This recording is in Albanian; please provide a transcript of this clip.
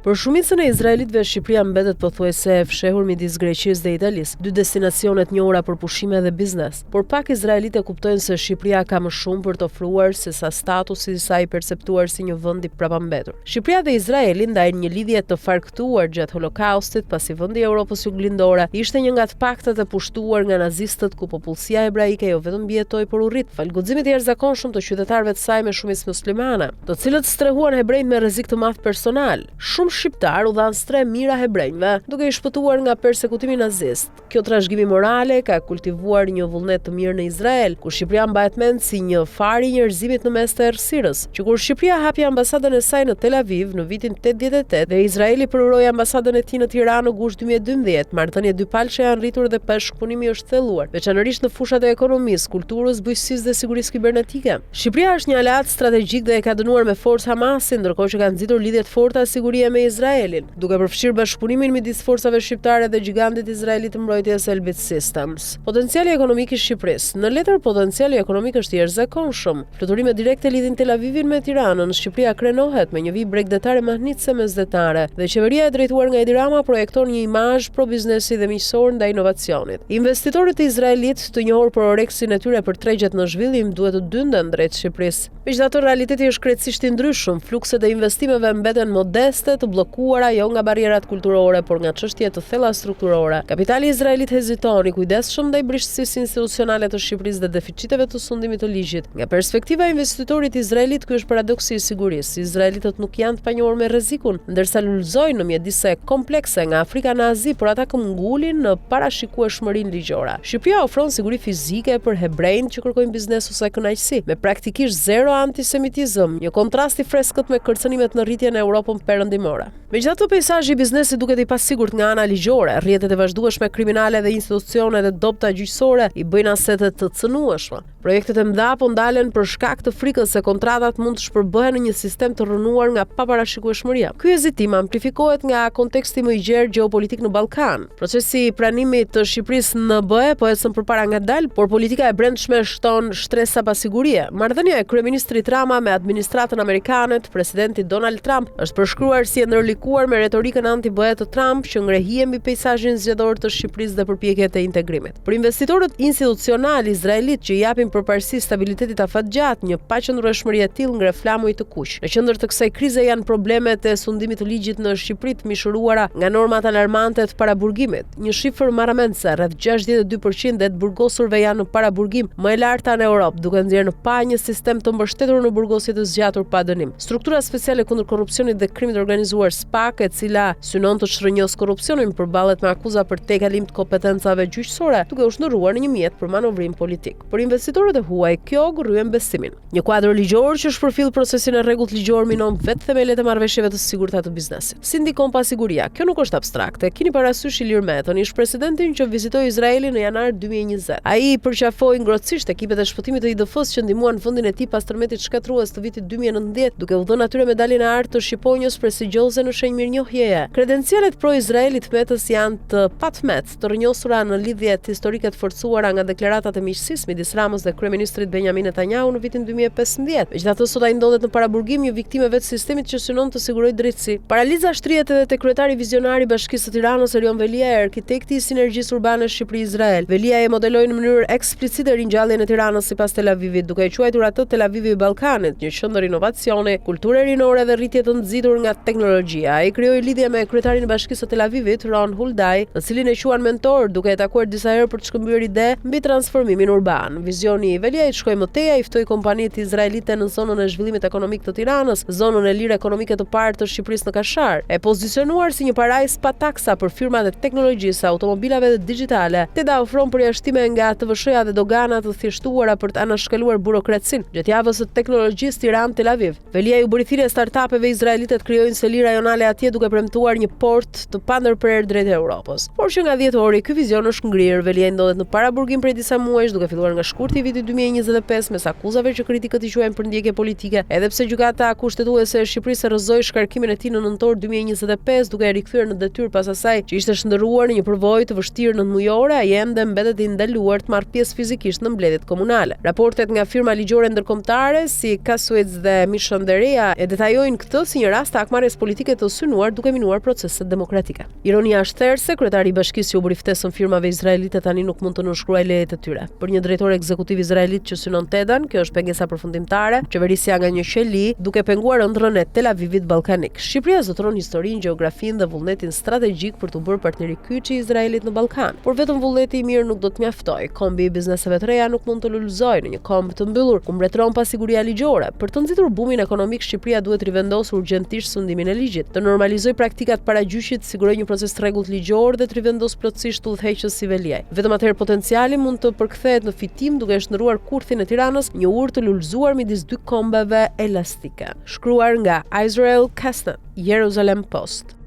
Për shumicën e izraelitëve, Shqipëria mbetet pothuajse e fshehur midis Greqisë dhe Italisë, dy destinacione të njohura për pushime dhe biznes. Por pak izraelitë kuptojnë se Shqipëria ka më shumë për të ofruar se sa statusi i saj perceptuar si një vend i prapambetur. Shqipëria dhe Izraeli ndajnë një lidhje të farktuar gjatë Holokaustit, pasi vendi i Evropës juglindore ishte një nga të paktat e pushtuar nga nazistët ku popullsia hebraike jo vetëm mbijetoi por u rrit, fal guximit të jashtëzakonshëm të qytetarëve të saj me shumicë muslimane, të cilët strehuan hebrejt me rrezik të madh personal. Shqiptar u dhanë streh mira hebrejve, duke i shpëtuar nga persekutimi nazist. Kjo trashëgimi morale ka kultivuar një vullnet të mirë në Izrael, ku Shqipëria mbahet mend si një far i njerëzimit në mes të errësirës, që kur Shqipëria hapi ambasadën e saj në Tel Aviv në vitin 88 dhe Izraeli përuroi ambasadën e tij në Tiranë në gusht 2012, marrëdhënie dypalçe janë rritur dhe bashkëpunimi është thelluar, veçanërisht në fushat e ekonomisë, kulturës, bujqësisë dhe sigurisë kibernetike. Shqipëria është një aleat strategjik dhe e ka dënuar me forcë Hamasin, ndërkohë që ka nxitur lidhje të forta sigurie me Izraelin, duke përfshirë bashkëpunimin midis forcave shqiptare dhe gigantit izraelit të mbrojtjes Elbit Systems. Potenciali ekonomik i Shqipërisë. Në letër, potenciali ekonomik është i jashtëzakonshëm. Fluturime direkte lidhin Tel Avivin me Tiranën. Shqipëria krenohet me një vijë bregdetare mahnitse mesdhetare dhe qeveria e drejtuar nga Edi Rama projekton një imazh pro biznesi dhe miqësor ndaj inovacionit. Investitorët izraelit, të njohur për oreksin e tyre për tregjet në zhvillim, duhet të dynden drejt Shqipërisë. Megjithatë, realiteti është krejtësisht i ndryshëm. Flukset e investimeve mbeten modeste, të bllokuara jo nga barrierat kulturore, por nga çështje të thella strukturore. Kapitali izraelit heziton, i kujdesshëm ndaj brishësisë institucionale të Shqipërisë dhe deficiteve të sundimit të ligjit. Nga perspektiva e investitorit izraelit, ky është paradoksi i sigurisë. Izraelitët nuk janë të panjohur me rrezikun, ndërsa lulëzojnë në mjedise komplekse nga Afrika në Azi, por ata këmbgulin në parashikueshmërinë ligjore. Shqipëria ofron siguri fizike për hebrejt që kërkojnë biznes ose kënaqësi, me praktikisht zero antisemitizëm, një kontrast i freskët me kërcënimet në rritje në Europën perëndimore. Megjithatë, peizazhi i biznesit duket i pasigurt nga ana ligjore. Rrjetet e vazhdueshme kriminale dhe institucionet e dobta gjyqësore i bëjnë asetet të cënueshme. Projektet e mëdha po ndalen për shkak të frikës se kontratat mund të shpërbëhen në një sistem të rrënuar nga paparashikueshmëria. Ky hezitim amplifikohet nga konteksti më i gjerë gjeopolitik në Ballkan. Procesi i pranimit të Shqipërisë në BE po ecën përpara ngadalë, por politika e brendshme shton shtresa pa sigurie. Marrëdhënia e kryeministrit Rama me administratën amerikane të presidentit Donald Trump është përshkruar si e ndërlikuar me retorikën anti-BE të Trump, që ngrehie mbi peizazhin zgjedhor të Shqipërisë dhe përpjekjet e integrimit. Për investitorët institucional izraelit që japin përparësi stabilitetit afatgjat, një paqëndrueshmëri e tillë ngre flamuj të kuq. Në qendër të kësaj krize janë problemet e sundimit të ligjit në Shqipëri të mishëruara nga normat alarmante të paraburgimit. Një shifër marramendse, rreth 62% e të burgosurve janë në paraburgim, më e larta në Europë, duke nxjerrë në pa një sistem të mbështetur në burgosje të zgjatur pa dënim. Struktura speciale kundër korrupsionit dhe krimit të organizuar SPAK, e cila synon të shtrënjos korrupsionin, përballet me akuza për tejkalim të kompetencave gjyqësore, duke u shndërruar në një mjet për manovrim politik. Për investitorët e huaj, kjo rryen besimin. Një kuadër ligjor që shpërfill procesin e rregullt ligjor minon vetë themelet e marrëveshjeve të sigurta të biznesit. Si ndikon pasiguria? Kjo nuk është abstrakte. Keni parasysh Ilir Metën, ish presidentin që vizitoi Izraelin në janar 2020. Ai përqafoi ngrohtësisht ekipet e shpëtimit të IDF-s që ndihmuan vendin e tij pas tërmetit shkatrues të vitit 2019, duke u dhënë atyre medaljen e artë të shqiponjës prestigjioze në shenjë mirënjohjeje. Kredencialet pro-izraelit Metës janë të patmet, të rrënjosura në lidhjet historike të forcuara nga deklaratat e miqësisë midis Ramës dhe kryeministrit Benjamin Netanyahu në vitin 2015. Megjithatë, sot ai ndodhet në paraburgim një viktimeve të sistemit që synon të sigurojë drejtësi. Paraliza shtrihet edhe te kryetari vizionar i Bashkisë së Tiranës, Erion Velia, arkitekti i sinergjisë urbane Shqipëri-Izrael. Velia e modeloi në mënyrë eksplicite ringjalljen e Tiranës sipas Tel Avivit, duke e quajtur atë Tel Avivi i Ballkanit, një qendër inovacioni, kulture rinore dhe rritje të nxitur nga teknologjia. Ai krijoi lidhje me kryetarin e Bashkisë së Tel Avivit, Ron Huldai, në cilin e quan mentor, duke e takuar disa herë për të shkëmbyer ide mbi transformimin urban. Vizioni i Veliait shkoi më tej, ai ftoi kompanitë izraelite në zonën e zhvillimit ekonomik të Tiranës, zonën e lirë ekonomike të parë të Shqipërisë në Kashar, e pozicionuar si një parajs pa taksa për firmat e teknologjisë, automobilave dhe digjitale. Teda ofron përjashtime nga TVSH-ja dhe dogana të thjeshtuara për të anashkaluar burokracinë. Gjatë javës së teknologjisë Tiranë-Tel Aviv, Velia u bëri thirrje startupeve izraelite të krijojnë seli rajonale atje, duke premtuar një port të pandërprer drejt Europës. Por që nga dhjetori ky vizion është ngrirë. Velia ndodhet në paraburgim prej disa muajsh, duke filluar nga shkurti i vitit 2025 mes akuzave që kritikët i quajnë për ndjekje politike, edhe pse gjykata kushtetuese e Shqipërisë rrëzoi shkarkimin e tij në nëntor 2025 duke e rikthyer në detyrë pas asaj që ishte shndërruar në një përvojë të vështirë nëntmujore, ai ende mbetet i ndaluar të marrë pjesë fizikisht në mbledhjet komunale. Raportet nga firma ligjore ndërkombëtare si Casuez dhe Mishonderia e detajojnë këtë si një rast të hakmarrjes politike të synuar duke minuar proceset demokratike. Ironia është therse kryetari i bashkisë që u bëri ftesën firmave izraelite tani nuk mund të nënshkruajë lejet e tyre. Për një drejtor ekzekutiv izraelit që synon Tedan, kjo është pengesa përfundimtare, qeverisja nga një qeli duke penguar ëndrrën e Tel Avivit ballkanik. Shqipëria zotëron historinë, gjeografinë dhe vullnetin strategjik për të bërë partneri kyç i Izraelit në Ballkan. Por vetëm vullneti i mirë nuk do të mjaftojë. Kombi i bizneseve të reja nuk mund të lulëzojë në një komb të mbyllur ku mbretëron pasiguria ligjore. Për të nxitur bumin ekonomik, Shqipëria duhet rivendosë urgjentisht sundimin e ligjit, të normalizojë praktikat paragjyqit, sigurojë një proces të rregullt ligjor dhe të rivendosë plotësisht udhëheqës si Veliaj. Vetëm atëherë potenciali mund të përkthehet në fitim duke shndërruar kurthin e Tiranës, një urë të lulëzuar midis dy kombeve elastike. Shkruar nga Israel Kastan, Jerusalem Post.